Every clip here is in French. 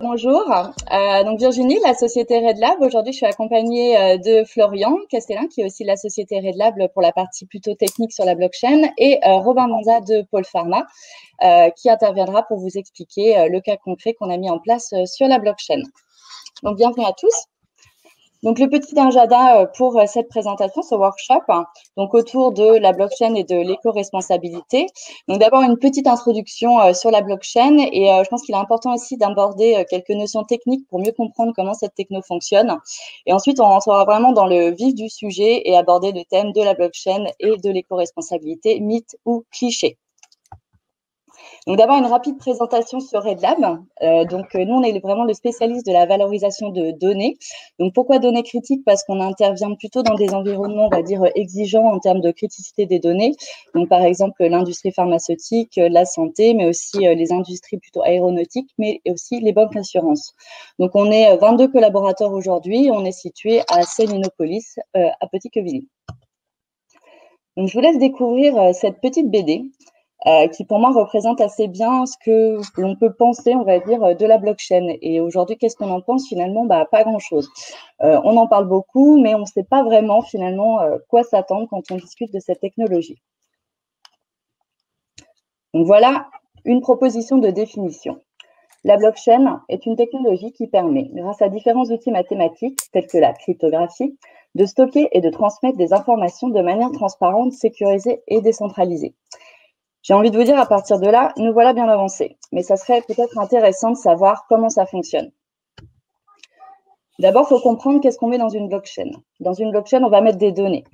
Bonjour, donc Virginie, la société RedLab. Aujourd'hui, je suis accompagnée de Florian Castellin, qui est aussi de la société RedLab pour la partie plutôt technique sur la blockchain, et Robin Manza de Pôle Pharma, qui interviendra pour vous expliquer le cas concret qu'on a mis en place sur la blockchain. Donc, bienvenue à tous. Donc, le petit agenda pour cette présentation, ce workshop, donc autour de la blockchain et de l'éco-responsabilité. Donc, d'abord, une petite introduction sur la blockchain et je pense qu'il est important aussi d'aborder quelques notions techniques pour mieux comprendre comment cette techno fonctionne. Et ensuite, on rentrera vraiment dans le vif du sujet et aborder le thème de la blockchain et de l'éco-responsabilité, mythe ou cliché. Donc d'abord, une rapide présentation sur RedLab. Nous, on est vraiment le spécialiste de la valorisation de données. Donc, pourquoi données critiques? Parce qu'on intervient plutôt dans des environnements, on va dire, exigeants en termes de criticité des données. Donc, par exemple, l'industrie pharmaceutique, la santé, mais aussi les industries plutôt aéronautiques, mais aussi les banques d'assurance. Donc, on est 22 collaborateurs aujourd'hui. On est situé à Sélénopolis, à Petit-Quevilly. Donc, je vous laisse découvrir cette petite BD. Qui pour moi représente assez bien ce que l'on peut penser, on va dire, de la blockchain. Et aujourd'hui, qu'est-ce qu'on en pense finalement? Pas grand-chose. On en parle beaucoup, mais on ne sait pas vraiment finalement quoi s'attendre quand on discute de cette technologie. Donc voilà une proposition de définition. La blockchain est une technologie qui permet, grâce à différents outils mathématiques tels que la cryptographie, de stocker et de transmettre des informations de manière transparente, sécurisée et décentralisée. J'ai envie de vous dire, à partir de là, nous voilà bien avancés. Mais ça serait peut-être intéressant de savoir comment ça fonctionne. D'abord, il faut comprendre qu'est-ce qu'on met dans une blockchain. Dans une blockchain, on va mettre des données.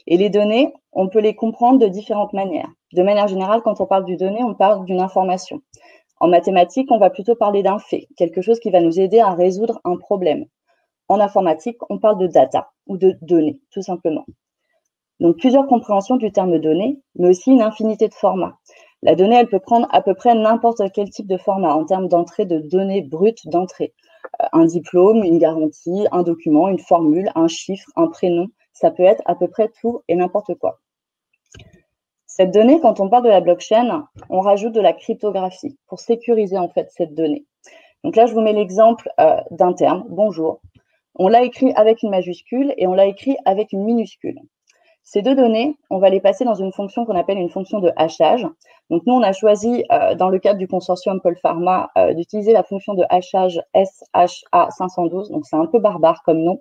Et les données, on peut les comprendre de différentes manières. De manière générale, quand on parle d'une donnée, on parle d'une information. En mathématiques, on va plutôt parler d'un fait, quelque chose qui va nous aider à résoudre un problème. En informatique, on parle de data ou de données, tout simplement. Donc, plusieurs compréhensions du terme donnée, mais aussi une infinité de formats. La donnée, elle peut prendre à peu près n'importe quel type de format en termes d'entrée de données brutes d'entrée. Un diplôme, une garantie, un document, une formule, un chiffre, un prénom, ça peut être à peu près tout et n'importe quoi. Cette donnée, quand on parle de la blockchain, on rajoute de la cryptographie pour sécuriser en fait cette donnée. Donc là, je vous mets l'exemple d'un terme, bonjour. On l'a écrit avec une majuscule et on l'a écrit avec une minuscule. Ces deux données, on va les passer dans une fonction qu'on appelle une fonction de hachage. Donc, nous, on a choisi, dans le cadre du consortium Pôle Pharma, d'utiliser la fonction de hachage SHA-512. Donc, c'est un peu barbare comme nom,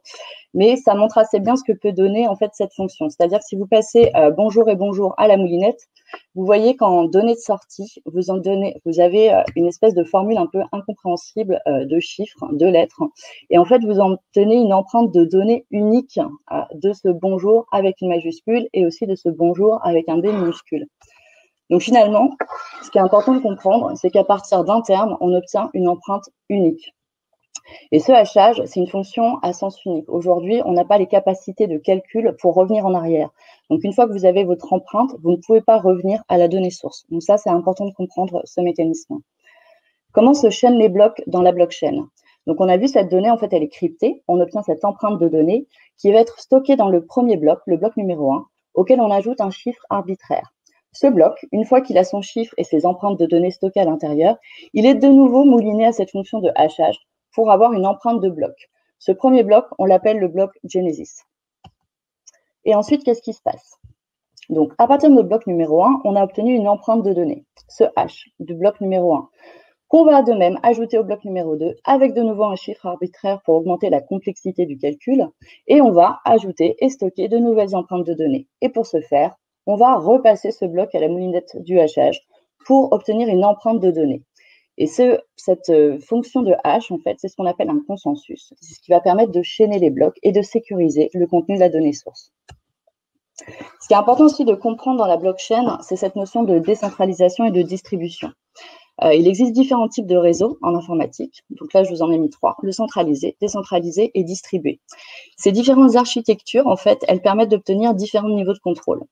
mais ça montre assez bien ce que peut donner, en fait, cette fonction. C'est-à-dire que si vous passez bonjour et bonjour à la moulinette, vous voyez qu'en données de sortie, vous avez une espèce de formule un peu incompréhensible de chiffres, de lettres. Et en fait, vous en obtenez une empreinte de données unique de ce bonjour avec une majuscule et aussi de ce bonjour avec un B minuscule. Donc finalement, ce qui est important de comprendre, c'est qu'à partir d'un terme, on obtient une empreinte unique. Et ce hachage, c'est une fonction à sens unique. Aujourd'hui, on n'a pas les capacités de calcul pour revenir en arrière. Donc, une fois que vous avez votre empreinte, vous ne pouvez pas revenir à la donnée source. Donc ça, c'est important de comprendre ce mécanisme. Comment se chaînent les blocs dans la blockchain? Donc, on a vu cette donnée, en fait, elle est cryptée. On obtient cette empreinte de données qui va être stockée dans le premier bloc, le bloc numéro 1, auquel on ajoute un chiffre arbitraire. Ce bloc, une fois qu'il a son chiffre et ses empreintes de données stockées à l'intérieur, il est de nouveau mouliné à cette fonction de hachage pour avoir une empreinte de bloc. Ce premier bloc, on l'appelle le bloc Genesis. Et ensuite, qu'est-ce qui se passe? Donc, à partir de notre bloc numéro 1, on a obtenu une empreinte de données, ce H du bloc numéro 1, qu'on va de même ajouter au bloc numéro 2 avec de nouveau un chiffre arbitraire pour augmenter la complexité du calcul. Et on va ajouter et stocker de nouvelles empreintes de données. Et pour ce faire, on va repasser ce bloc à la moulinette du hachage pour obtenir une empreinte de données. Et cette fonction de hash, en fait, c'est ce qu'on appelle un consensus. C'est ce qui va permettre de chaîner les blocs et de sécuriser le contenu de la donnée source. Ce qui est important aussi de comprendre dans la blockchain, c'est cette notion de décentralisation et de distribution. Il existe différents types de réseaux en informatique. Donc là, je vous en ai mis 3. Le centralisé, décentralisé et distribué. Ces différentes architectures, en fait, elles permettent d'obtenir différents niveaux de contrôle.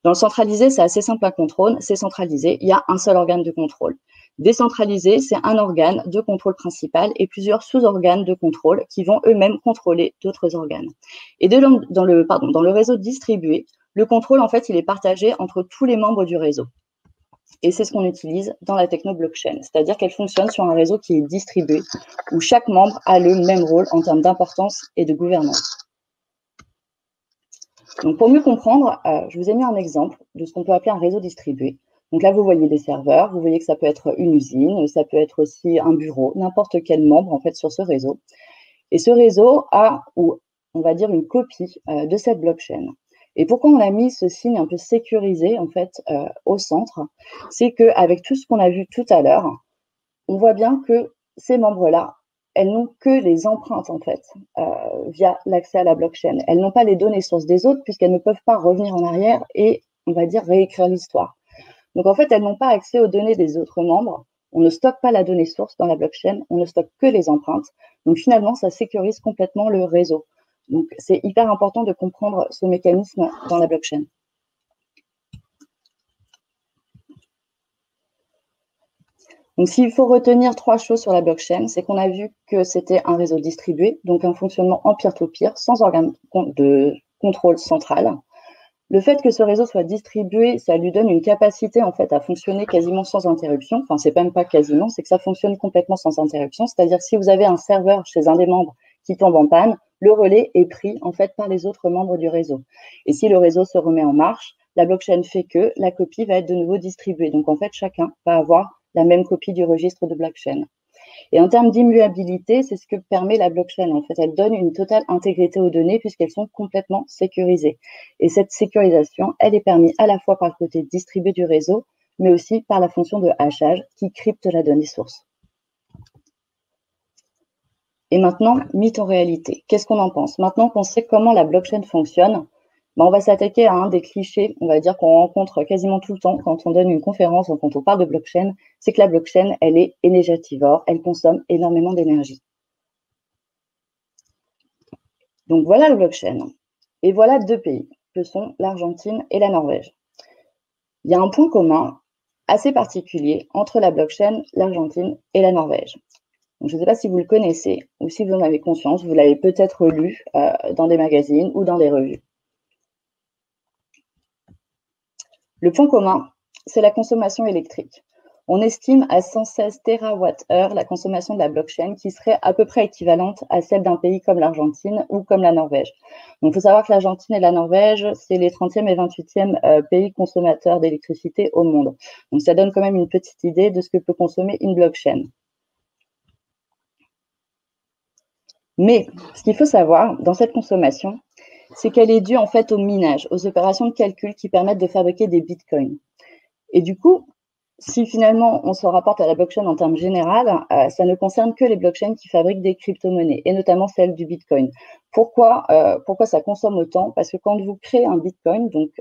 Dans le centralisé, c'est assez simple à contrôler. C'est centralisé, il y a un seul organe de contrôle. Décentralisé, c'est un organe de contrôle principal et plusieurs sous-organes de contrôle qui vont eux-mêmes contrôler d'autres organes. Et dans le réseau distribué, le contrôle, en fait, il est partagé entre tous les membres du réseau. Et c'est ce qu'on utilise dans la techno blockchain, c'est-à-dire qu'elle fonctionne sur un réseau qui est distribué, où chaque membre a le même rôle en termes d'importance et de gouvernance. Donc, pour mieux comprendre, je vous ai mis un exemple de ce qu'on peut appeler un réseau distribué. Donc là, vous voyez des serveurs, vous voyez que ça peut être une usine, ça peut être aussi un bureau, n'importe quel membre en fait sur ce réseau. Et ce réseau a, ou on va dire, une copie de cette blockchain. Et pourquoi on a mis ce signe un peu sécurisé en fait au centre, c'est qu'avec tout ce qu'on a vu tout à l'heure, on voit bien que ces membres-là, elles n'ont que les empreintes en fait via l'accès à la blockchain. Elles n'ont pas les données sources des autres puisqu'elles ne peuvent pas revenir en arrière et on va dire réécrire l'histoire. Donc en fait, elles n'ont pas accès aux données des autres membres. On ne stocke pas la donnée source dans la blockchain, on ne stocke que les empreintes. Donc finalement, ça sécurise complètement le réseau. Donc c'est hyper important de comprendre ce mécanisme dans la blockchain. Donc s'il faut retenir 3 choses sur la blockchain, c'est qu'on a vu que c'était un réseau distribué, donc un fonctionnement en peer-to-peer, sans organe de contrôle central. Le fait que ce réseau soit distribué, ça lui donne une capacité en fait à fonctionner quasiment sans interruption. Enfin, c'est même pas quasiment, c'est que ça fonctionne complètement sans interruption. C'est-à-dire que si vous avez un serveur chez un des membres qui tombe en panne, le relais est pris en fait par les autres membres du réseau. Et si le réseau se remet en marche, la blockchain fait que la copie va être de nouveau distribuée. Donc en fait, chacun va avoir la même copie du registre de blockchain. Et en termes d'immuabilité, c'est ce que permet la blockchain. En fait, elle donne une totale intégrité aux données puisqu'elles sont complètement sécurisées. Et cette sécurisation, elle est permise à la fois par le côté distribué du réseau, mais aussi par la fonction de hachage qui crypte la donnée source. Et maintenant, mythe en réalité. Qu'est-ce qu'on en pense? Maintenant qu'on sait comment la blockchain fonctionne, on va s'attaquer à un des clichés, on va dire qu'on rencontre quasiment tout le temps quand on donne une conférence ou quand on parle de blockchain, c'est que la blockchain, elle est énergétivore, elle consomme énormément d'énergie. Donc voilà le blockchain. Et voilà 2 pays, que sont l'Argentine et la Norvège. Il y a un point commun assez particulier entre la blockchain, l'Argentine et la Norvège. Donc, je ne sais pas si vous le connaissez ou si vous en avez conscience, vous l'avez peut-être lu dans des magazines ou dans des revues. Le point commun, c'est la consommation électrique. On estime à 116 TWh la consommation de la blockchain qui serait à peu près équivalente à celle d'un pays comme l'Argentine ou comme la Norvège. Donc, il faut savoir que l'Argentine et la Norvège, c'est les 30e et 28e pays consommateurs d'électricité au monde. Donc, ça donne quand même une petite idée de ce que peut consommer une blockchain. Mais ce qu'il faut savoir dans cette consommation, c'est qu'elle est due en fait au minage, aux opérations de calcul qui permettent de fabriquer des bitcoins. Et du coup, si finalement on se rapporte à la blockchain en termes généraux, ça ne concerne que les blockchains qui fabriquent des crypto-monnaies, et notamment celle du Bitcoin. Pourquoi ça consomme autant? Parce que quand vous créez un Bitcoin, donc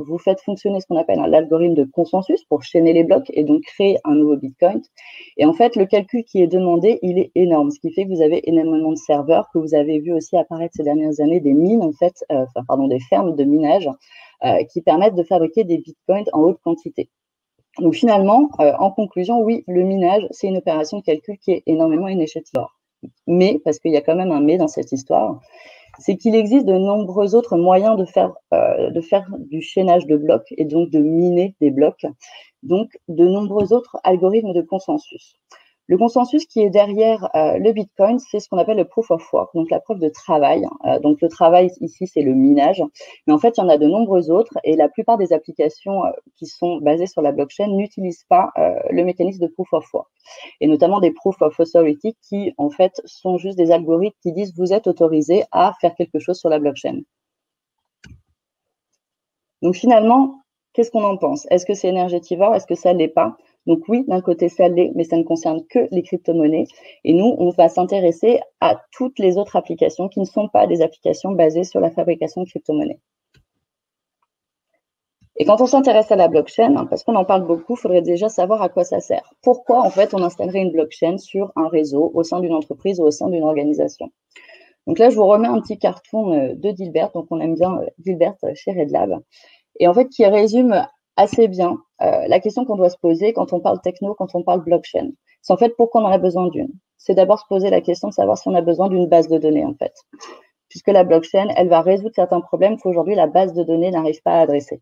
vous faites fonctionner ce qu'on appelle l'algorithme de consensus pour chaîner les blocs et donc créer un nouveau Bitcoin. Et en fait, le calcul qui est demandé, il est énorme, ce qui fait que vous avez énormément de serveurs, que vous avez vu aussi apparaître ces dernières années des mines, en fait, des fermes de minage qui permettent de fabriquer des Bitcoins en haute quantité. Donc finalement, en conclusion, oui, le minage, c'est une opération de calcul qui est énormément énergétivore. Mais, parce qu'il y a quand même un mais dans cette histoire, c'est qu'il existe de nombreux autres moyens de faire du chaînage de blocs et donc de miner des blocs, donc de nombreux autres algorithmes de consensus. Le consensus qui est derrière le Bitcoin, c'est ce qu'on appelle le proof of work, donc la preuve de travail. Donc le travail ici, c'est le minage. Mais en fait, il y en a de nombreux autres et la plupart des applications qui sont basées sur la blockchain n'utilisent pas le mécanisme de proof of work. Et notamment des proof of authority qui, en fait, sont juste des algorithmes qui disent vous êtes autorisé à faire quelque chose sur la blockchain. Donc finalement, qu'est-ce qu'on en pense? Est-ce que c'est énergétivore? Est-ce que ça ne l'est pas? Donc oui, d'un côté, ça l'est, mais ça ne concerne que les crypto-monnaies. Et nous, on va s'intéresser à toutes les autres applications qui ne sont pas des applications basées sur la fabrication de crypto-monnaies. Et quand on s'intéresse à la blockchain, parce qu'on en parle beaucoup, il faudrait déjà savoir à quoi ça sert. Pourquoi, en fait, on installerait une blockchain sur un réseau, au sein d'une entreprise ou au sein d'une organisation? Donc là, je vous remets un petit cartoon de Dilbert, donc on aime bien Dilbert chez RedLab, et en fait, qui résume assez bien la question qu'on doit se poser quand on parle techno, quand on parle blockchain. C'est en fait pourquoi on en a besoin d'une. C'est d'abord se poser la question de savoir si on a besoin d'une base de données, en fait. Puisque la blockchain, elle va résoudre certains problèmes qu'aujourd'hui, la base de données n'arrive pas à adresser.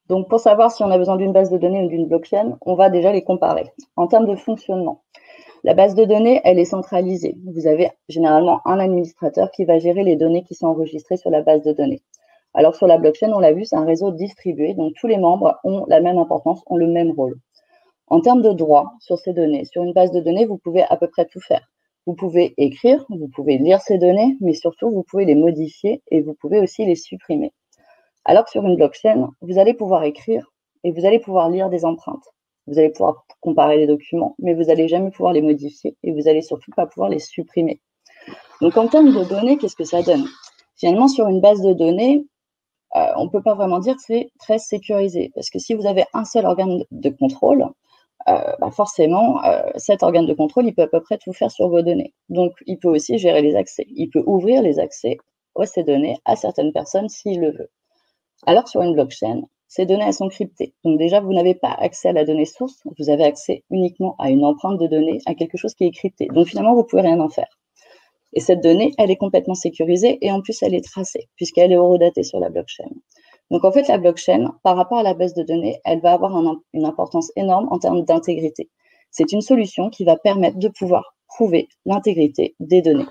Donc, pour savoir si on a besoin d'une base de données ou d'une blockchain, on va déjà les comparer. En termes de fonctionnement, la base de données, elle est centralisée. Vous avez généralement un administrateur qui va gérer les données qui sont enregistrées sur la base de données. Alors, sur la blockchain, on l'a vu, c'est un réseau distribué, donc tous les membres ont la même importance, ont le même rôle. En termes de droit sur ces données, sur une base de données, vous pouvez à peu près tout faire. Vous pouvez écrire, vous pouvez lire ces données, mais surtout, vous pouvez les modifier et vous pouvez aussi les supprimer. Alors que sur une blockchain, vous allez pouvoir écrire et vous allez pouvoir lire des empreintes. Vous allez pouvoir comparer les documents, mais vous n'allez jamais pouvoir les modifier et vous n'allez surtout pas pouvoir les supprimer. Donc, en termes de données, qu'est-ce que ça donne? Finalement, sur une base de données, on ne peut pas vraiment dire que c'est très sécurisé parce que si vous avez un seul organe de contrôle, forcément, cet organe de contrôle, il peut à peu près tout faire sur vos données. Donc, il peut aussi gérer les accès. Il peut ouvrir les accès à ces données à certaines personnes s'il le veut. Alors, sur une blockchain, ces données, elles sont cryptées. Donc, déjà, vous n'avez pas accès à la donnée source. Vous avez accès uniquement à une empreinte de données, à quelque chose qui est crypté. Donc, finalement, vous ne pouvez rien en faire. Et cette donnée, elle est complètement sécurisée et en plus, elle est tracée puisqu'elle est horodatée sur la blockchain. Donc, en fait, la blockchain, par rapport à la base de données, elle va avoir une importance énorme en termes d'intégrité. C'est une solution qui va permettre de pouvoir prouver l'intégrité des données.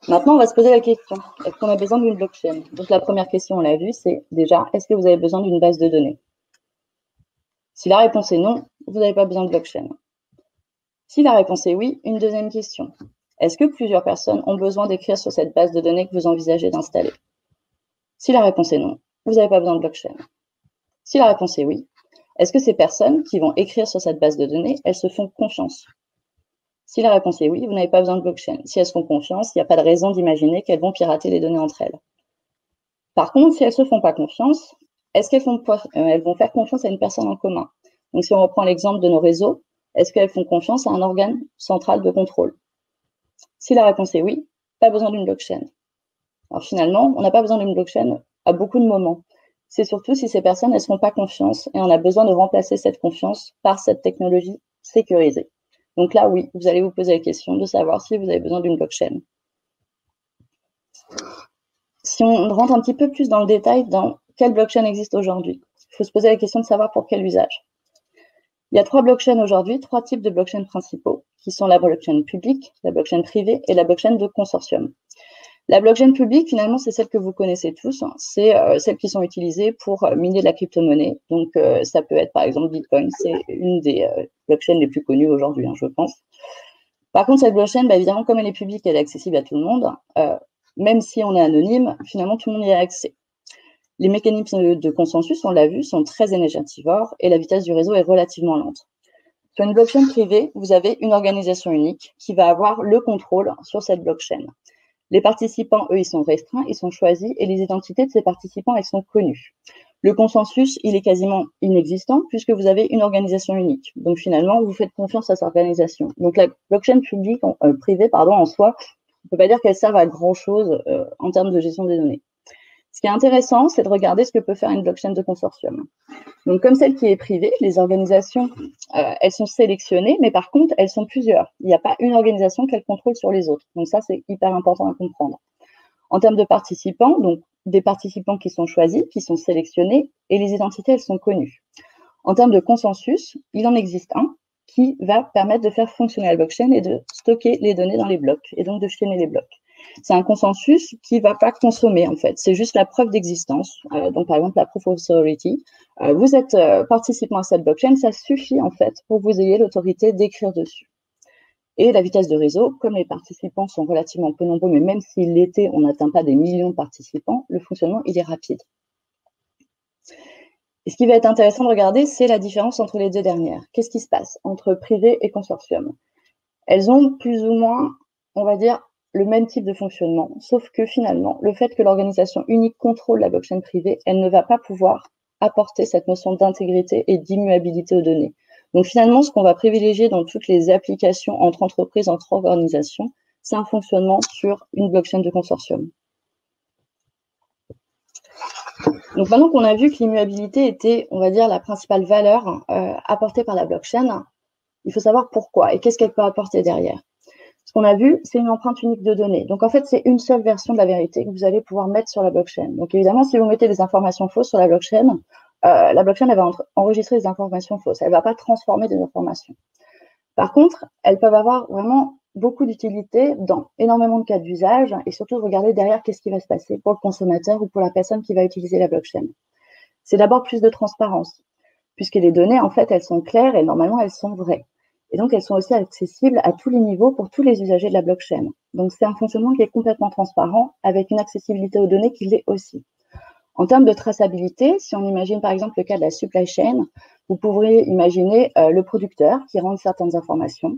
Maintenant, on va se poser la question, est-ce qu'on a besoin d'une blockchain? Donc, la première question, on l'a vu, c'est déjà, est-ce que vous avez besoin d'une base de données? Si la réponse est non, vous n'avez pas besoin de blockchain. Si la réponse est oui, une deuxième question. Est-ce que plusieurs personnes ont besoin d'écrire sur cette base de données que vous envisagez d'installer? Si la réponse est non, vous n'avez pas besoin de blockchain. Si la réponse est oui, est-ce que ces personnes qui vont écrire sur cette base de données, elles se font confiance? Si la réponse est oui, vous n'avez pas besoin de blockchain. Si elles se font confiance, il n'y a pas de raison d'imaginer qu'elles vont pirater les données entre elles. Par contre, si elles ne se font pas confiance, est-ce qu'elles vont faire confiance à une personne en commun? Donc, si on reprend l'exemple de nos réseaux, est-ce qu'elles font confiance à un organe central de contrôle? Si la réponse est oui, pas besoin d'une blockchain. Alors finalement, on n'a pas besoin d'une blockchain à beaucoup de moments. C'est surtout si ces personnes, elles ne se font pas confiance et on a besoin de remplacer cette confiance par cette technologie sécurisée. Donc là, oui, vous allez vous poser la question de savoir si vous avez besoin d'une blockchain. Si on rentre un petit peu plus dans le détail dans quelle blockchain existe aujourd'hui, il faut se poser la question de savoir pour quel usage. Il y a 3 blockchains aujourd'hui, 3 types de blockchains principaux, qui sont la blockchain publique, la blockchain privée et la blockchain de consortium. La blockchain publique, finalement, c'est celle que vous connaissez tous. C'est celles qui sont utilisées pour miner de la crypto-monnaie. Donc, ça peut être, par exemple, Bitcoin. C'est une des blockchains les plus connues aujourd'hui, je pense. Par contre, cette blockchain, évidemment, comme elle est publique, elle est accessible à tout le monde. Même si on est anonyme, finalement, tout le monde y a accès. Les mécanismes de consensus, on l'a vu, sont très énergivores et la vitesse du réseau est relativement lente. Sur une blockchain privée, vous avez une organisation unique qui va avoir le contrôle sur cette blockchain. Les participants, eux, ils sont restreints, ils sont choisis et les identités de ces participants, elles sont connues. Le consensus, il est quasiment inexistant puisque vous avez une organisation unique. Donc finalement, vous faites confiance à cette organisation. Donc la blockchain privée, en soi, on ne peut pas dire qu'elle serve à grand-chose en termes de gestion des données. Ce qui est intéressant, c'est de regarder ce que peut faire une blockchain de consortium. Donc, comme celle qui est privée, les organisations, elles sont sélectionnées, mais par contre, elles sont plusieurs. Il n'y a pas une organisation qu'elle contrôle sur les autres. Donc, ça, c'est hyper important à comprendre. En termes de participants, donc des participants qui sont choisis, qui sont sélectionnés, et les identités, elles sont connues. En termes de consensus, il en existe un qui va permettre de faire fonctionner la blockchain et de stocker les données dans les blocs, et donc de chaîner les blocs. C'est un consensus qui ne va pas consommer, en fait. C'est juste la preuve d'existence. Donc, par exemple, la proof of authority. Vous êtes participant à cette blockchain, ça suffit, en fait, pour que vous ayez l'autorité d'écrire dessus. Et la vitesse de réseau, comme les participants sont relativement peu nombreux, mais même s'il l'était, on n'atteint pas des millions de participants, le fonctionnement, il est rapide. Et ce qui va être intéressant de regarder, c'est la différence entre les deux dernières. Qu'est-ce qui se passe entre privé et consortium? Elles ont plus ou moins, on va dire, le même type de fonctionnement, sauf que finalement, le fait que l'organisation unique contrôle la blockchain privée, elle ne va pas pouvoir apporter cette notion d'intégrité et d'immuabilité aux données. Donc finalement, ce qu'on va privilégier dans toutes les applications entre entreprises, entre organisations, c'est un fonctionnement sur une blockchain de consortium. Donc maintenant qu'on a vu que l'immuabilité était, on va dire, la principale valeur apportée par la blockchain, il faut savoir pourquoi et qu'est-ce qu'elle peut apporter derrière. Ce qu'on a vu, c'est une empreinte unique de données. Donc, en fait, c'est une seule version de la vérité que vous allez pouvoir mettre sur la blockchain. Donc, évidemment, si vous mettez des informations fausses sur la blockchain, elle va enregistrer des informations fausses. Elle ne va pas transformer des informations. Par contre, elles peuvent avoir vraiment beaucoup d'utilité dans énormément de cas d'usage et surtout regarder derrière qu'est-ce qui va se passer pour le consommateur ou pour la personne qui va utiliser la blockchain. C'est d'abord plus de transparence, puisque les données, en fait, elles sont claires et normalement, elles sont vraies. Et donc, elles sont aussi accessibles à tous les niveaux pour tous les usagers de la blockchain. Donc, c'est un fonctionnement qui est complètement transparent avec une accessibilité aux données qui l'est aussi. En termes de traçabilité, si on imagine par exemple le cas de la supply chain, vous pourriez imaginer le producteur qui rentre certaines informations,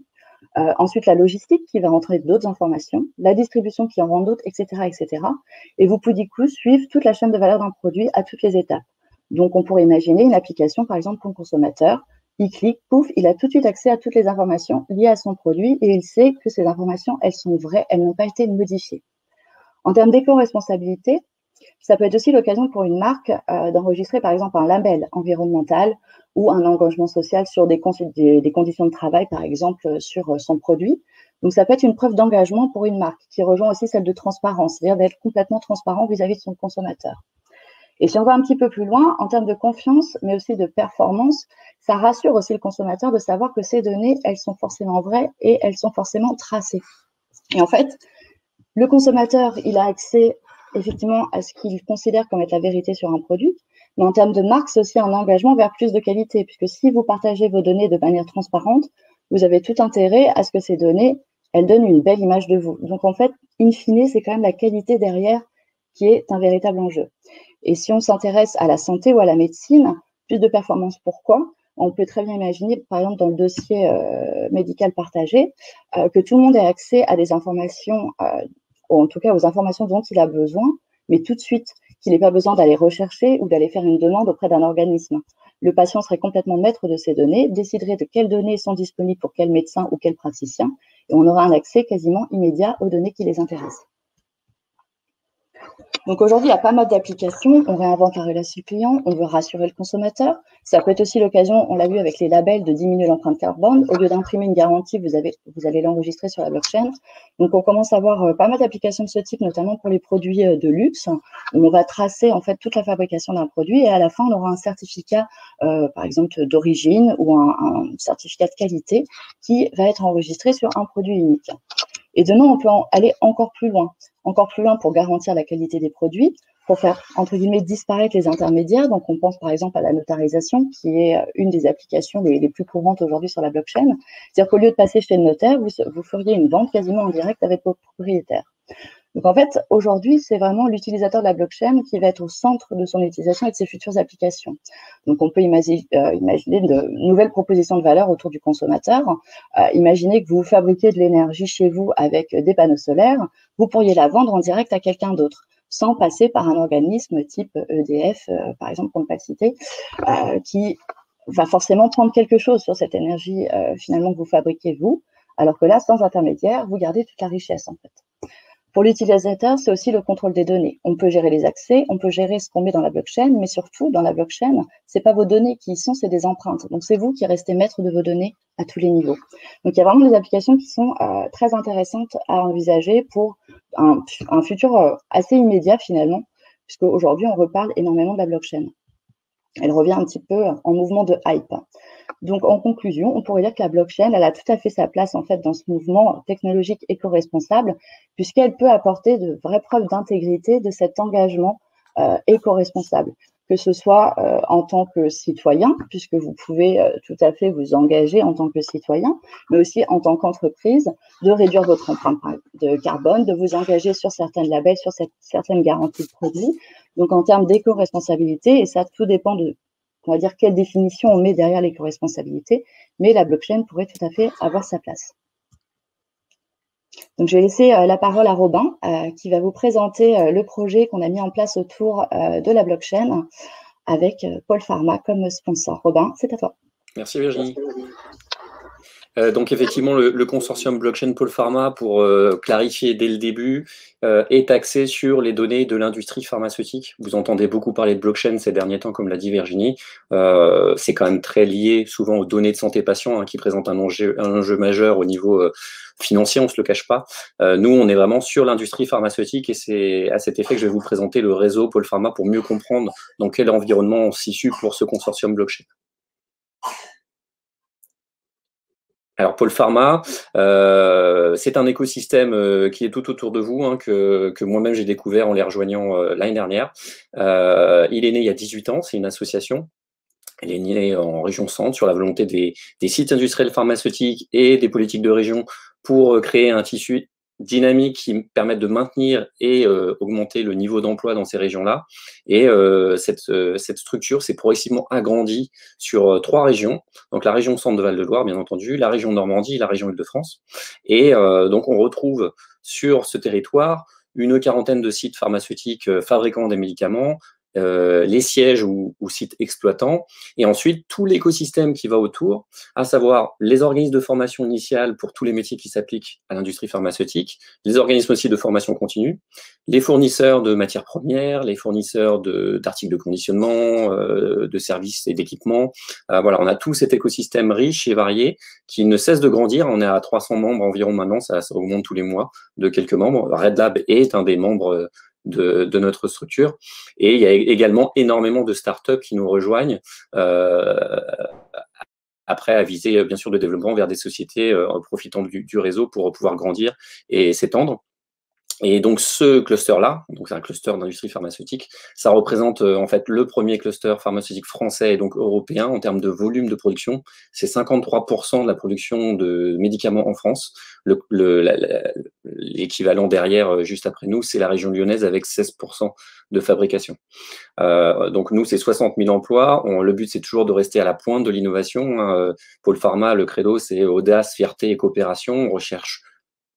ensuite la logistique qui va rentrer d'autres informations, la distribution qui en rend d'autres, etc., etc. Et vous pouvez du coup suivre toute la chaîne de valeur d'un produit à toutes les étapes. Donc, on pourrait imaginer une application, par exemple, pour le consommateur. Il clique, pouf, il a tout de suite accès à toutes les informations liées à son produit et il sait que ces informations, elles sont vraies, elles n'ont pas été modifiées. En termes d'éco-responsabilité, ça peut être aussi l'occasion pour une marque d'enregistrer, par exemple, un label environnemental ou un engagement social sur des conditions de travail, par exemple, sur son produit. Donc, ça peut être une preuve d'engagement pour une marque qui rejoint aussi celle de transparence, c'est-à-dire d'être complètement transparent vis-à-vis de son consommateur. Et si on va un petit peu plus loin, en termes de confiance, mais aussi de performance, ça rassure aussi le consommateur de savoir que ces données, elles sont forcément vraies et elles sont forcément tracées. Et en fait, le consommateur, il a accès effectivement à ce qu'il considère comme être la vérité sur un produit, mais en termes de marque, c'est aussi un engagement vers plus de qualité, puisque si vous partagez vos données de manière transparente, vous avez tout intérêt à ce que ces données, elles donnent une belle image de vous. Donc en fait, in fine, c'est quand même la qualité derrière qui est un véritable enjeu. Et si on s'intéresse à la santé ou à la médecine, plus de performance, pourquoi? On peut très bien imaginer, par exemple, dans le dossier médical partagé, que tout le monde ait accès à des informations, ou en tout cas aux informations dont il a besoin, mais tout de suite, qu'il n'ait pas besoin d'aller rechercher ou d'aller faire une demande auprès d'un organisme. Le patient serait complètement maître de ces données, déciderait de quelles données sont disponibles pour quel médecin ou quel praticien, et on aura un accès quasiment immédiat aux données qui les intéressent. Donc aujourd'hui, il y a pas mal d'applications. On réinvente la relation client, on veut rassurer le consommateur. Ça peut être aussi l'occasion, on l'a vu avec les labels, de diminuer l'empreinte carbone. Au lieu d'imprimer une garantie, vous allez l'enregistrer sur la blockchain. Donc on commence à avoir pas mal d'applications de ce type, notamment pour les produits de luxe, où on va tracer en fait toute la fabrication d'un produit et à la fin, on aura un certificat, par exemple, d'origine ou un certificat de qualité qui va être enregistré sur un produit unique. Et demain, on peut aller encore plus loin pour garantir la qualité des produits, pour faire, entre guillemets, disparaître les intermédiaires. Donc, on pense par exemple à la notarisation, qui est une des applications les plus courantes aujourd'hui sur la blockchain. C'est-à-dire qu'au lieu de passer chez le notaire, vous feriez une vente quasiment en direct avec vos propriétaires. Donc, en fait, aujourd'hui, c'est vraiment l'utilisateur de la blockchain qui va être au centre de son utilisation et de ses futures applications. Donc, on peut imaginer de nouvelles propositions de valeur autour du consommateur. Imaginez que vous fabriquez de l'énergie chez vous avec des panneaux solaires. Vous pourriez la vendre en direct à quelqu'un d'autre, sans passer par un organisme type EDF, par exemple, pour ne pas le citer, qui va forcément prendre quelque chose sur cette énergie finalement que vous fabriquez vous, alors que là, sans intermédiaire, vous gardez toute la richesse en fait. Pour l'utilisateur, c'est aussi le contrôle des données. On peut gérer les accès, on peut gérer ce qu'on met dans la blockchain, mais surtout, dans la blockchain, c'est pas vos données qui y sont, c'est des empreintes. Donc, c'est vous qui restez maître de vos données à tous les niveaux. Donc, il y a vraiment des applications qui sont très intéressantes à envisager pour un futur assez immédiat, finalement, puisque aujourd'hui, on reparle énormément de la blockchain. Elle revient un petit peu en mouvement de hype. Donc, en conclusion, on pourrait dire que la blockchain, elle a tout à fait sa place, en fait, dans ce mouvement technologique éco-responsable, puisqu'elle peut apporter de vraies preuves d'intégrité de cet engagement éco-responsable, que ce soit en tant que citoyen, puisque vous pouvez tout à fait vous engager en tant que citoyen, mais aussi en tant qu'entreprise, de réduire votre empreinte de carbone, de vous engager sur certains labels, sur certaines garanties de produits. Donc, en termes d'éco-responsabilité, et ça, tout dépend de, on va dire, quelle définition on met derrière l'éco-responsabilité, mais la blockchain pourrait tout à fait avoir sa place. Donc, je vais laisser la parole à Robin, qui va vous présenter le projet qu'on a mis en place autour de la blockchain avec Paul Pharma comme sponsor. Robin, c'est à toi. Merci Virginie. Donc effectivement, le consortium blockchain Pôle Pharma, pour clarifier dès le début, est axé sur les données de l'industrie pharmaceutique. Vous entendez beaucoup parler de blockchain ces derniers temps, comme l'a dit Virginie. C'est quand même très lié souvent aux données de santé patient, hein, qui présentent un enjeu majeur au niveau financier, on ne se le cache pas. Nous, on est vraiment sur l'industrie pharmaceutique et c'est à cet effet que je vais vous présenter le réseau Pôle Pharma pour mieux comprendre dans quel environnement on se situe pour ce consortium blockchain. Alors, Pôle Pharma, c'est un écosystème qui est tout autour de vous, hein, que moi-même j'ai découvert en les rejoignant l'année dernière. Il est né il y a 18 ans, c'est une association. Elle est née en région centre sur la volonté des sites industriels pharmaceutiques et des politiques de région pour créer un tissu dynamique qui permette de maintenir et augmenter le niveau d'emploi dans ces régions-là. Et cette structure s'est progressivement agrandie sur 3 régions. Donc la région centre de Val-de-Loire, bien entendu, la région Normandie, la région Île-de-France. Et donc on retrouve sur ce territoire une quarantaine de sites pharmaceutiques fabricant des médicaments, les sièges ou sites exploitants, et ensuite tout l'écosystème qui va autour, à savoir les organismes de formation initiale pour tous les métiers qui s'appliquent à l'industrie pharmaceutique, les organismes aussi de formation continue, les fournisseurs de matières premières, les fournisseurs d'articles de conditionnement, de services et d'équipements. Voilà, on a tout cet écosystème riche et varié qui ne cesse de grandir. On est à 300 membres environ maintenant, ça augmente tous les mois de quelques membres. Red Lab est un des membres de notre structure. Et il y a également énormément de startups qui nous rejoignent, après à viser bien sûr le développement vers des sociétés en profitant du réseau pour pouvoir grandir et s'étendre. Et donc ce cluster-là, donc c'est un cluster d'industrie pharmaceutique, ça représente en fait le premier cluster pharmaceutique français et donc européen en termes de volume de production. C'est 53% de la production de médicaments en France. L'équivalent derrière, juste après nous, c'est la région lyonnaise avec 16% de fabrication. Donc nous, c'est 60 000 emplois. Le but, c'est toujours de rester à la pointe de l'innovation, hein. Pôle Pharma, le credo, c'est audace, fierté et coopération. On recherche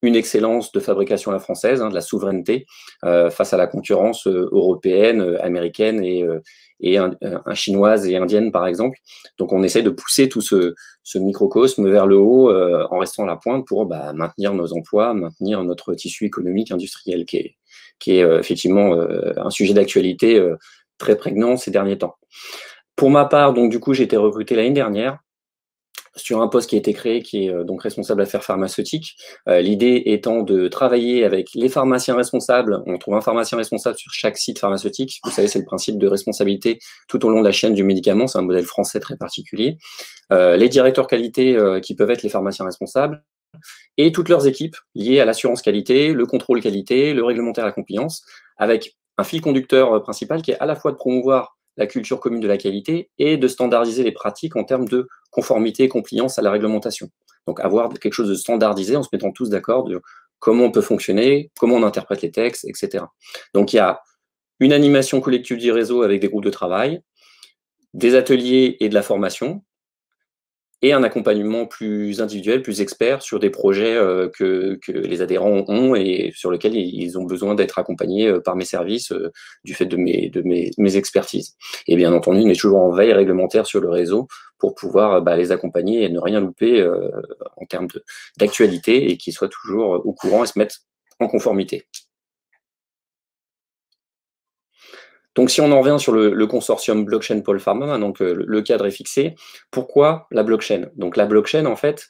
une excellence de fabrication à la française, hein, de la souveraineté face à la concurrence européenne, américaine et chinoise et indienne, par exemple. Donc, on essaie de pousser tout ce microcosme vers le haut en restant à la pointe pour maintenir nos emplois, maintenir notre tissu économique industriel qui est effectivement un sujet d'actualité très prégnant ces derniers temps. Pour ma part, donc du coup, j'ai été recruté l'année dernière sur un poste qui a été créé, qui est donc responsable affaires pharmaceutiques. L'idée étant de travailler avec les pharmaciens responsables. On trouve un pharmacien responsable sur chaque site pharmaceutique. Vous savez, c'est le principe de responsabilité tout au long de la chaîne du médicament. C'est un modèle français très particulier. Les directeurs qualité qui peuvent être les pharmaciens responsables et toutes leurs équipes liées à l'assurance qualité, le contrôle qualité, le réglementaire à la compliance, avec un fil conducteur principal qui est à la fois de promouvoir la culture commune de la qualité et de standardiser les pratiques en termes de conformité et compliance à la réglementation. Donc avoir quelque chose de standardisé en se mettant tous d'accord de comment on peut fonctionner, comment on interprète les textes, etc. Donc il y a une animation collective du réseau avec des groupes de travail, des ateliers et de la formation, et un accompagnement plus individuel, plus expert sur des projets que les adhérents ont et sur lesquels ils ont besoin d'être accompagnés par mes services du fait de mes expertises. Et bien entendu, on est toujours en veille réglementaire sur le réseau pour pouvoir les accompagner et ne rien louper en termes d'actualité et qu'ils soient toujours au courant et se mettre en conformité. Donc, si on en revient sur le consortium blockchain Pôle Pharma, donc le cadre est fixé. Pourquoi la blockchain? Donc, la blockchain, en fait,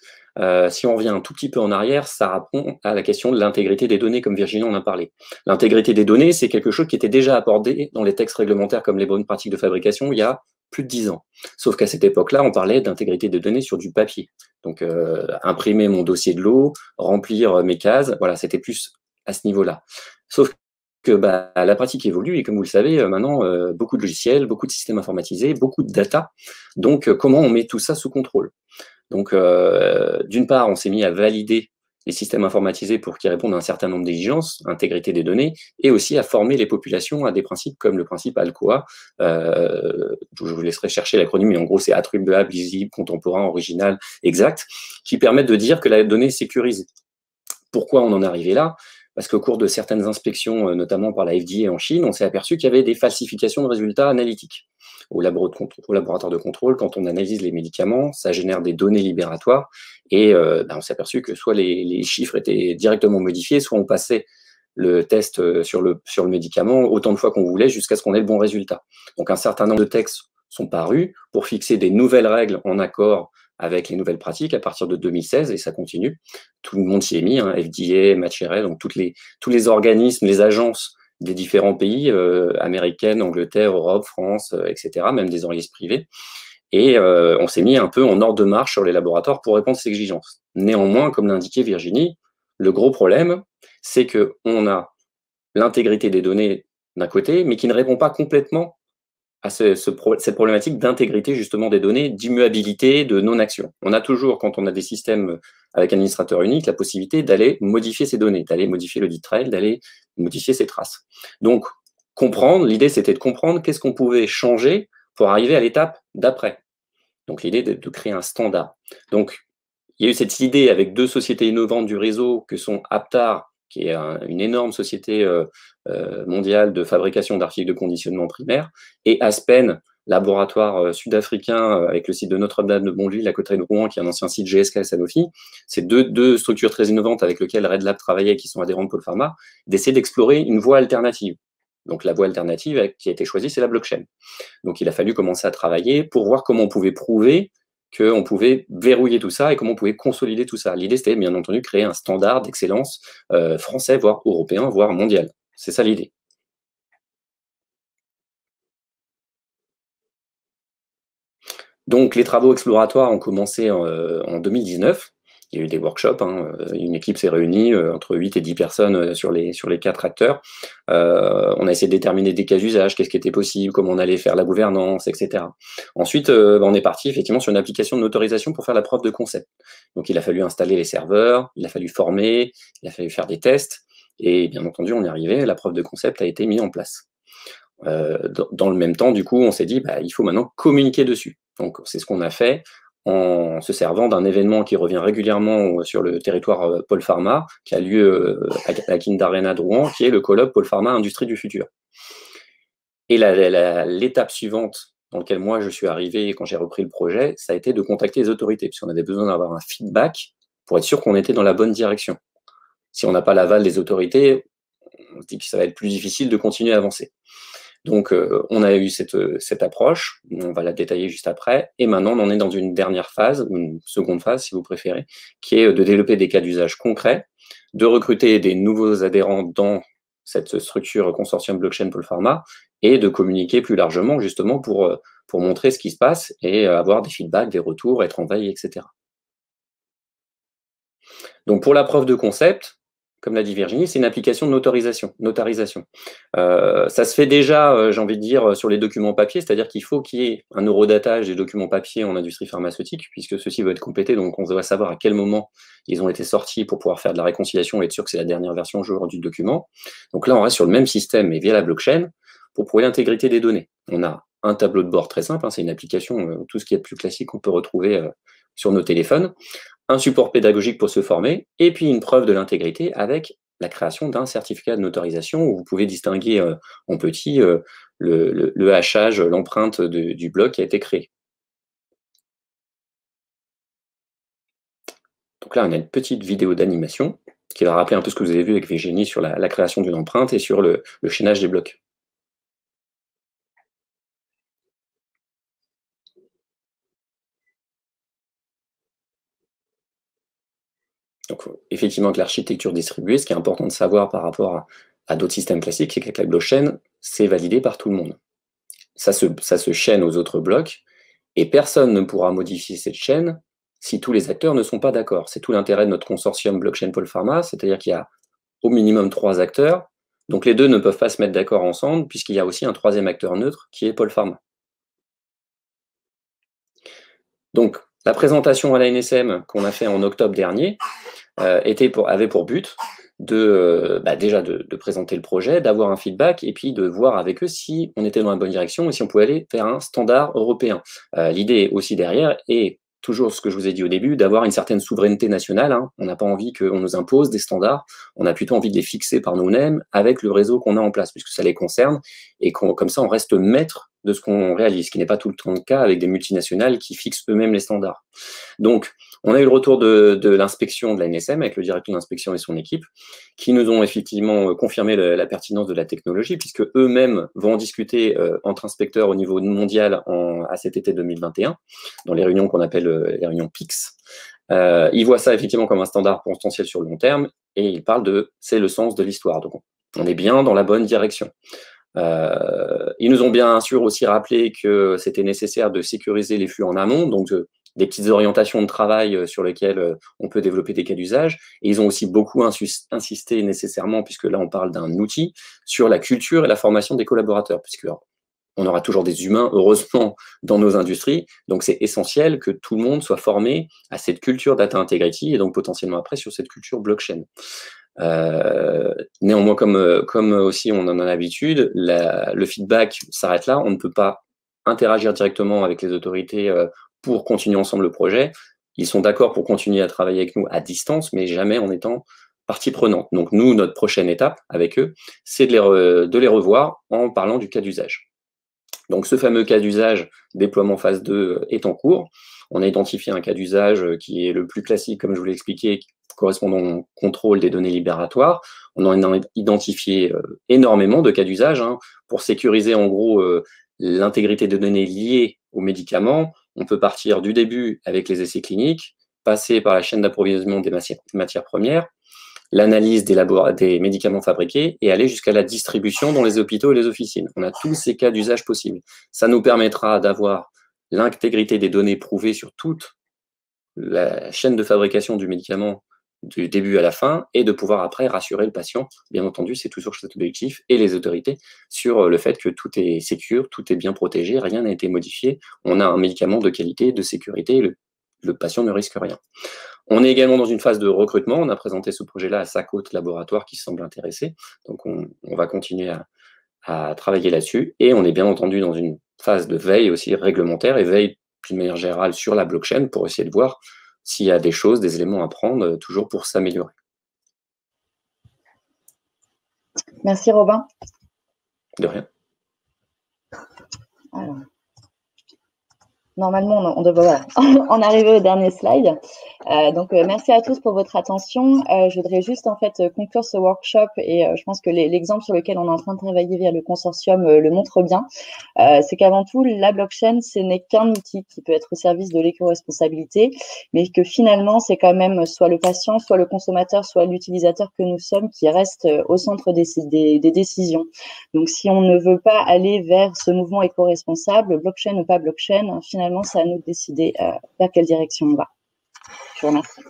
si on revient un tout petit peu en arrière, ça répond à la question de l'intégrité des données, comme Virginie en a parlé. L'intégrité des données, c'est quelque chose qui était déjà abordé dans les textes réglementaires comme les bonnes pratiques de fabrication il y a plus de 10 ans. Sauf qu'à cette époque-là, on parlait d'intégrité des données sur du papier. Donc, imprimer mon dossier de l'eau, remplir mes cases, voilà, c'était plus à ce niveau-là. Sauf que la pratique évolue et comme vous le savez, maintenant, beaucoup de logiciels, beaucoup de systèmes informatisés, beaucoup de data. Donc, comment on met tout ça sous contrôle? Donc, d'une part, on s'est mis à valider les systèmes informatisés pour qu'ils répondent à un certain nombre d'exigences, intégrité des données, et aussi à former les populations à des principes comme le principe ALCOA. Je vous laisserai chercher l'acronyme, mais en gros, c'est attribuable, lisible, contemporain, original, exact, qui permettent de dire que la donnée est sécurisée. Pourquoi on en est arrivé là? parce qu'au cours de certaines inspections, notamment par la FDA en Chine, on s'est aperçu qu'il y avait des falsifications de résultats analytiques. Au laboratoire de contrôle, quand on analyse les médicaments, ça génère des données libératoires, et on s'est aperçu que soit les chiffres étaient directement modifiés, soit on passait le test sur le médicament autant de fois qu'on voulait jusqu'à ce qu'on ait le bon résultat. Donc un certain nombre de textes sont parus pour fixer des nouvelles règles en accord avec les nouvelles pratiques à partir de 2016, et ça continue. Tout le monde s'y est mis, FDA, MHRA, donc tous les organismes, les agences des différents pays, américaines, Angleterre, Europe, France, etc., même des organismes privés. Et on s'est mis un peu en ordre de marche sur les laboratoires pour répondre à ces exigences. Néanmoins, comme l'indiquait Virginie, le gros problème, c'est qu'on a l'intégrité des données d'un côté, mais qui ne répond pas complètement à cette problématique d'intégrité justement des données, d'immuabilité, de non-action. On a toujours, quand on a des systèmes avec un administrateur unique, la possibilité d'aller modifier ces données, d'aller modifier le dit trail, d'aller modifier ces traces. Donc, l'idée c'était de comprendre qu'est-ce qu'on pouvait changer pour arriver à l'étape d'après. Donc, l'idée de créer un standard. Donc, il y a eu cette idée avec 2 sociétés innovantes du réseau que sont Aptar, qui est une énorme société mondiale de fabrication d'articles de conditionnement primaire, et Aspen, laboratoire sud-africain avec le site de Notre-Dame de Bondeville à côté de Rouen, qui est un ancien site GSK Sanofi. C'est deux structures très innovantes avec lesquelles Red Lab travaillait, qui sont adhérentes de Polpharma, d'essayer d'explorer une voie alternative. Donc la voie alternative qui a été choisie, c'est la blockchain. Donc il a fallu commencer à travailler pour voir comment on pouvait prouver qu'on pouvait verrouiller tout ça et comment on pouvait consolider tout ça. L'idée, c'était bien entendu créer un standard d'excellence français, voire européen, voire mondial. C'est ça l'idée. Donc les travaux exploratoires ont commencé en 2019. Il y a eu des workshops, une équipe s'est réunie, entre 8 et 10 personnes sur les 4 acteurs. On a essayé de déterminer des cas d'usage, qu'est-ce qui était possible, comment on allait faire la gouvernance, etc. Ensuite, on est parti effectivement sur une application d'autorisation pour faire la preuve de concept. Donc il a fallu installer les serveurs, il a fallu former, il a fallu faire des tests, et bien entendu, on est arrivé, la preuve de concept a été mise en place. Dans le même temps, du coup, on s'est dit, il faut maintenant communiquer dessus. Donc c'est ce qu'on a fait, en se servant d'un événement qui revient régulièrement sur le territoire Polpharma, qui a lieu à la Kindarena de Rouen, qui est le colloque Polpharma Industrie du futur. Et l'étape suivante dans laquelle moi je suis arrivé quand j'ai repris le projet, ça a été de contacter les autorités, puisqu'on avait besoin d'avoir un feedback pour être sûr qu'on était dans la bonne direction. Si on n'a pas l'aval des autorités, on se dit que ça va être plus difficile de continuer à avancer. Donc, on a eu cette approche, on va la détailler juste après, et maintenant, on en est dans une dernière phase, ou une seconde phase, si vous préférez, qui est de développer des cas d'usage concrets, de recruter des nouveaux adhérents dans cette structure consortium blockchain Polpharma, et de communiquer plus largement, justement, pour montrer ce qui se passe, et avoir des feedbacks, des retours, être en veille, etc. Donc, pour la preuve de concept, comme l'a dit Virginie, c'est une application de notarisation. Ça se fait déjà, j'ai envie de dire, sur les documents papier, c'est-à-dire qu'il faut qu'il y ait un eurodatage des documents papier en industrie pharmaceutique, puisque ceux-ci vont être complétés, donc on doit savoir à quel moment ils ont été sortis pour pouvoir faire de la réconciliation et être sûr que c'est la dernière version jour du document. Donc là, on reste sur le même système, mais via la blockchain, pour prouver l'intégrité des données. On a un tableau de bord très simple, c'est une application, tout ce qui est plus classique qu'on peut retrouver sur nos téléphones, un support pédagogique pour se former, et puis une preuve de l'intégrité avec la création d'un certificat de notarisation où vous pouvez distinguer en petit le hachage, l'empreinte du bloc qui a été créé. Donc là, on a une petite vidéo d'animation qui va rappeler un peu ce que vous avez vu avec Virginie sur la création d'une empreinte et sur le chaînage des blocs. Donc, effectivement, avec l'architecture distribuée, ce qui est important de savoir par rapport à d'autres systèmes classiques, c'est qu'avec la blockchain, c'est validé par tout le monde. Ça se chaîne aux autres blocs, et personne ne pourra modifier cette chaîne si tous les acteurs ne sont pas d'accord. C'est tout l'intérêt de notre consortium blockchain Polpharma, c'est-à-dire qu'il y a au minimum 3 acteurs, donc les 2 ne peuvent pas se mettre d'accord ensemble, puisqu'il y a aussi un 3e acteur neutre qui est Polpharma. Donc, la présentation à la NSM qu'on a fait en octobre dernier avait pour but déjà de présenter le projet, d'avoir un feedback et puis de voir avec eux si on était dans la bonne direction et si on pouvait aller vers un standard européen. L'idée aussi derrière est toujours ce que je vous ai dit au début, d'avoir une certaine souveraineté nationale. Hein. On n'a pas envie qu'on nous impose des standards, on a plutôt envie de les fixer par nous-mêmes avec le réseau qu'on a en place, puisque ça les concerne, et comme ça, on reste maître de ce qu'on réalise, ce qui n'est pas tout le temps le cas avec des multinationales qui fixent eux-mêmes les standards. Donc, on a eu le retour de l'inspection de l'ANSM avec le directeur d'inspection et son équipe, qui nous ont effectivement confirmé la pertinence de la technologie, puisque eux-mêmes vont en discuter entre inspecteurs au niveau mondial à cet été 2021, dans les réunions qu'on appelle les réunions PIX. Ils voient ça effectivement comme un standard potentiel sur le long terme, et ils parlent de « c'est le sens de l'histoire ». Donc, on est bien dans la bonne direction. Ils nous ont bien sûr aussi rappelé que c'était nécessaire de sécuriser les flux en amont, donc des petites orientations de travail sur lesquelles on peut développer des cas d'usage. Et ils ont aussi beaucoup insisté nécessairement, puisque là on parle d'un outil, sur la culture et la formation des collaborateurs, puisque on aura toujours des humains, heureusement, dans nos industries. Donc, c'est essentiel que tout le monde soit formé à cette culture data integrity et donc potentiellement après sur cette culture blockchain. Néanmoins, comme aussi on en a l'habitude, le feedback s'arrête là. On ne peut pas interagir directement avec les autorités pour continuer ensemble le projet. Ils sont d'accord pour continuer à travailler avec nous à distance, mais jamais en étant partie prenante. Donc, nous, notre prochaine étape avec eux, c'est de les revoir en parlant du cas d'usage. Donc, ce fameux cas d'usage déploiement phase 2 est en cours. On a identifié un cas d'usage qui est le plus classique, comme je vous l'ai expliqué, correspondant au contrôle des données libératoires. On en a identifié énormément de cas d'usage pour sécuriser en gros l'intégrité des données liées aux médicaments. On peut partir du début avec les essais cliniques, passer par la chaîne d'approvisionnement des matières premières, l'analyse des médicaments fabriqués et aller jusqu'à la distribution dans les hôpitaux et les officines. On a tous ces cas d'usage possibles. Ça nous permettra d'avoir l'intégrité des données prouvées sur toute la chaîne de fabrication du médicament du début à la fin et de pouvoir après rassurer le patient. Bien entendu, c'est toujours cet objectif et les autorités sur le fait que tout est sécure, tout est bien protégé, rien n'a été modifié. On a un médicament de qualité, de sécurité, le patient ne risque rien. On est également dans une phase de recrutement. On a présenté ce projet-là à Sakot Laboratoire qui semble intéressé. Donc, on va continuer à travailler là-dessus. Et on est bien entendu dans une phase de veille aussi réglementaire et veille d'une manière générale sur la blockchain pour essayer de voir s'il y a des choses, des éléments à prendre toujours pour s'améliorer. Merci Robin. De rien. Alors. Normalement, on devrait en arriver au dernier slide. Donc, merci à tous pour votre attention. Je voudrais juste en fait conclure ce workshop et je pense que l'exemple sur lequel on est en train de travailler via le consortium le montre bien. C'est qu'avant tout, la blockchain, ce n'est qu'un outil qui peut être au service de l'éco-responsabilité, mais que finalement, c'est quand même soit le patient, soit le consommateur, soit l'utilisateur que nous sommes qui reste au centre des décisions. Donc, si on ne veut pas aller vers ce mouvement éco-responsable, blockchain ou pas blockchain, finalement, c'est à nous de décider vers quelle direction on va. Je vous remercie.